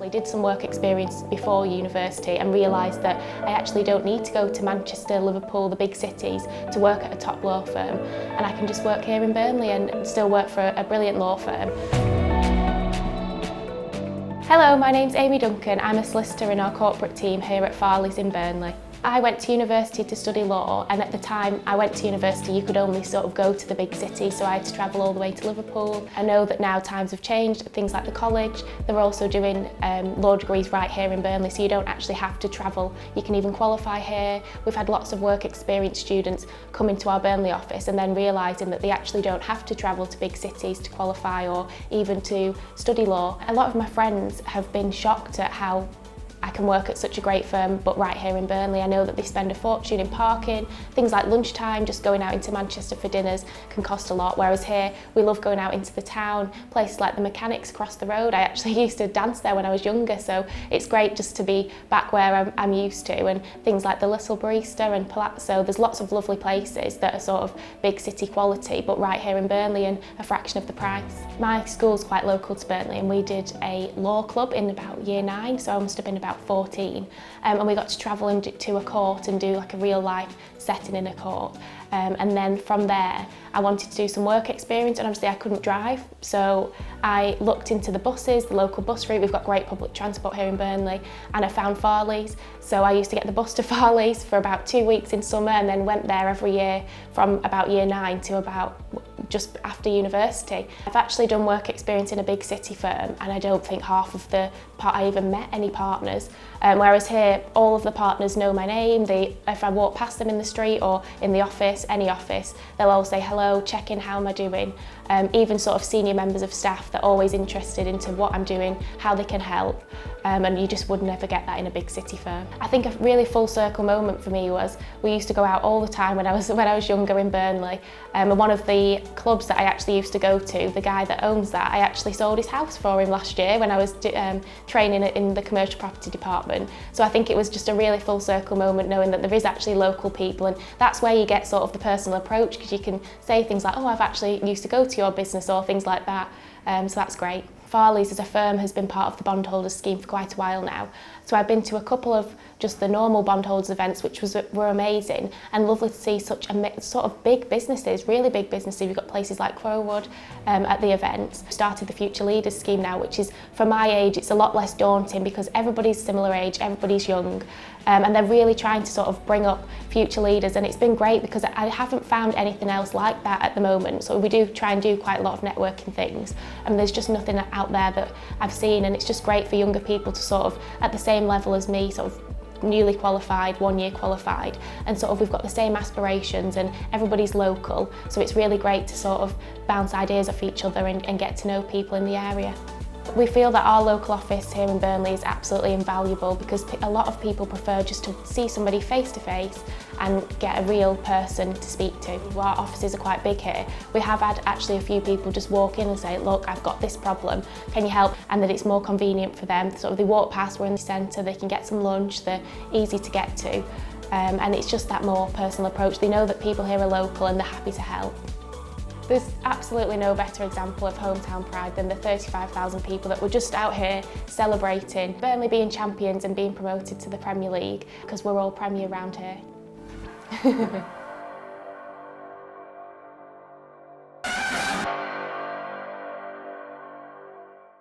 I did some work experience before university and realised that I actually don't need to go to Manchester, Liverpool, the big cities to work at a top law firm, and I can just work here in Burnley and still work for a brilliant law firm. Hello, my name's Amy Duncan. I'm a solicitor in our corporate team here at Farleys in Burnley. I went to university to study law, and at the time I went to university you could only sort of go to the big city, so I had to travel all the way to Liverpool. I know that now times have changed, things like the college, they're also doing law degrees right here in Burnley, so you don't actually have to travel. You can even qualify here. We've had lots of work experience students come into our Burnley office and then realising that they actually don't have to travel to big cities to qualify or even to study law. A lot of my friends have been shocked at how I can work at such a great firm, but right here in Burnley. I know that they spend a fortune in parking. Things like lunchtime, just going out into Manchester for dinners can cost a lot, whereas here we love going out into the town, places like the Mechanics across the road. I actually used to dance there when I was younger, so it's great just to be back where I'm used to, and things like the Little Barista and Palazzo. There's lots of lovely places that are sort of big city quality, but right here in Burnley and a fraction of the price. My school's quite local to Burnley, and we did a law club in about year 9, so I must have been about 14, and we got to travel into a court and do like a real life setting in a court, and then from there I wanted to do some work experience, and obviously I couldn't drive, so I looked into the buses, the local bus route. We've got great public transport here in Burnley, and I found Farleys, so I used to get the bus to Farleys for about 2 weeks in summer and then went there every year from about year 9 to about just after university. I've actually done work experience in a big city firm, and I don't think half of the I even met any partners, whereas here all of the partners know my name. If I walk past them in the street or in the office, any office, they'll all say hello, check in, how am I doing. Even sort of senior members of staff, they're always interested into what I'm doing, how they can help, and you just would never get that in a big city firm. I think a really full circle moment for me was we used to go out all the time when I was younger in Burnley, and one of the clubs that I actually used to go to, the guy that owns that, I actually sold his house for him last year when I was training in the commercial property department. So I think it was just a really full circle moment knowing that there is actually local people, and that's where you get sort of the personal approach, because you can say things like, oh, I've actually used to go to your business, or things like that, so that's great. Farleys as a firm has been part of the bondholders scheme for quite a while now, so I've been to a couple of just the normal bondholders events, which were amazing, and lovely to see such a sort of big businesses, really big businesses. We've got places like Crowwood at the events. We started the Future Leaders scheme now, which is, for my age, it's a lot less daunting because everybody's similar age, everybody's young, and they're really trying to sort of bring up future leaders, and it's been great because I haven't found anything else like that at the moment. So we do try and do quite a lot of networking things, and there's just nothing out there that I've seen, and it's just great for younger people to sort of, at the same level as me, sort of newly qualified, 1 year qualified, and sort of we've got the same aspirations and everybody's local, so it's really great to sort of bounce ideas off each other and get to know people in the area. We feel that our local office here in Burnley is absolutely invaluable because a lot of people prefer just to see somebody face to face and get a real person to speak to. Our offices are quite big here. We have had actually a few people just walk in and say, look, I've got this problem, can you help? And that it's more convenient for them. So they walk past, we're in the centre, they can get some lunch, they're easy to get to. And it's just that more personal approach. They know that people here are local and they're happy to help. There's absolutely no better example of hometown pride than the 35,000 people that were just out here celebrating Burnley being champions and being promoted to the Premier League, because we're all Premier around here.